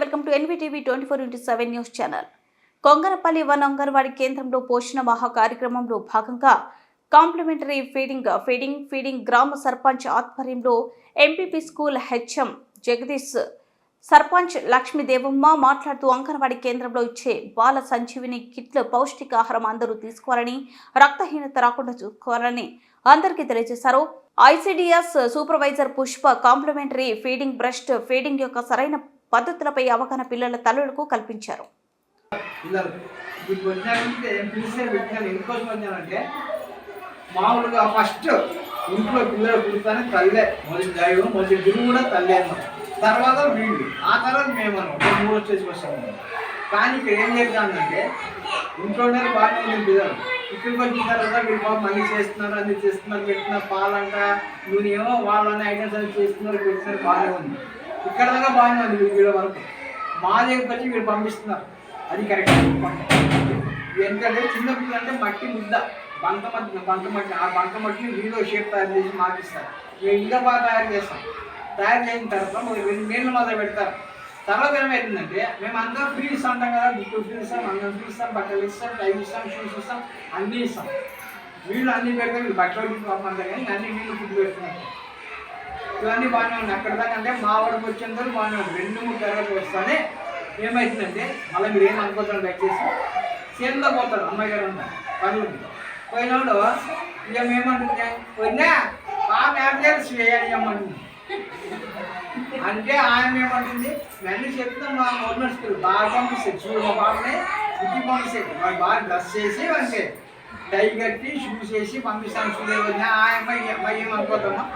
Welcome to NVTV 24/7 news channel. Kongarapalli one anganwadi కేంద్రంలో పోషణ మహా కార్యక్రమంలో భాగంగా కాంప్లిమెంటరీ ఫీడింగ్ గ్రామ సర్పంచ్ ఆధ్వర్యంలో MPP school HM Jagadish, sarpanch Lakshmidevamma మాట్లాడుతూ అంగన్వాడీ కేంద్రంలో ఇచ్చే బాల సంజీవిని కిట్లు పౌష్టికాహారం అందరూ తీసుకోవాలని, రక్తహీనత రాకుండా చూసుకోవాలని అందరికీ తెలియజేశారు. ICDS supervisor Pushpa complementary feeding breast feeding యొక్క సరైన పద్ధతులపై అవగాహన పిల్లల తల్లులకు కల్పించారు. మామూలుగా ఫస్ట్ ఇంట్లో పిల్లలు పుడతానే తల్లే, మొదటి దైవం, మొదటి గురువు కూడా తల్లే అన్నాం. తర్వాత వీళ్ళు, ఆ తర్వాత మేము అన్నాం, మూడు వచ్చేసి వస్తాము. కానీ ఇక్కడ ఏం చేద్దామంటే ఇంట్లోనే బాగానే ఉంది పిల్లలు, ఇక్కడికి వచ్చిన తర్వాత వీళ్ళు బాబు మళ్ళీ చేస్తున్నారు, అన్ని చేస్తున్నారు, పెట్టినారు పాలంట నూనె ఏమో వాళ్ళని ఐటమ్స్ అన్ని చేస్తున్నారు, పెట్టినారు, బాగానే ఉంది. ఇక్కడ దాకా బాగానే ఉంది వీళ్ళ వరకు. మా దగ్గరికి వచ్చి వీళ్ళు పంపిస్తున్నారు, అది కరెక్ట్. ఎందుకంటే చిన్న పిల్లలు అంటే మట్టి ముద్ద, బంక మట్టి, ఆ బంక మట్టిని వీడియో షేప్ తయారు చేసి మాకిస్తారు. మేము ఇంకా బాగా తయారు చేస్తాం. తయారు చేసిన తర్వాత 2 నీళ్ళు మొదలు పెడతారు. తర్వాత ఏమవుతుందంటే మేము అందరం ఫ్రీ ఇస్తాం కదా, బుక్కులు ఫ్రీ ఇస్తాం, అందరం ఫ్రీ ఇస్తాం, బట్టలు ఇస్తాం, టైం ఇస్తాం, షూస్ ఇస్తాం, అన్నీ ఇస్తాం. వీళ్ళు అన్నీ పెడతాం, వీళ్ళు బట్టలు పంపంటారు, కానీ అన్ని వీళ్ళు ఫుడ్ పెడుతున్నారు. ఇవన్నీ బాగానే ఉన్నాయి. అక్కడ దాకా అంటే మా వాడికి వచ్చేందుకు బాగానే ఉంది. 2-3 తరగతి వస్తానే ఏమవుతుందంటే మళ్ళీ మీరు ఏం అనుకుంటారు, దయచేసి చేనులో పోతారు, అమ్మాయి గారు ఉంటారు పనులకి పోయినప్పుడు ఇక మేమంటుంది పోయినా బాగా మ్యారేజ్ చేయాలి అంటే ఆయన ఏమంటుంది, వెంటనే చెప్తాం మా గవర్నమెంట్ స్కూల్ బాగా పంపిస్తాయి. చూడు మా బాబుని ఇంటికి పంపిస్తాయి, వాళ్ళు బాగా డ్రెస్ చేసి అంటే టై కట్టి షూస్ వేసి పంపిస్తాను. చూడే ఆ అమ్మాయి ఏమనుకోతామా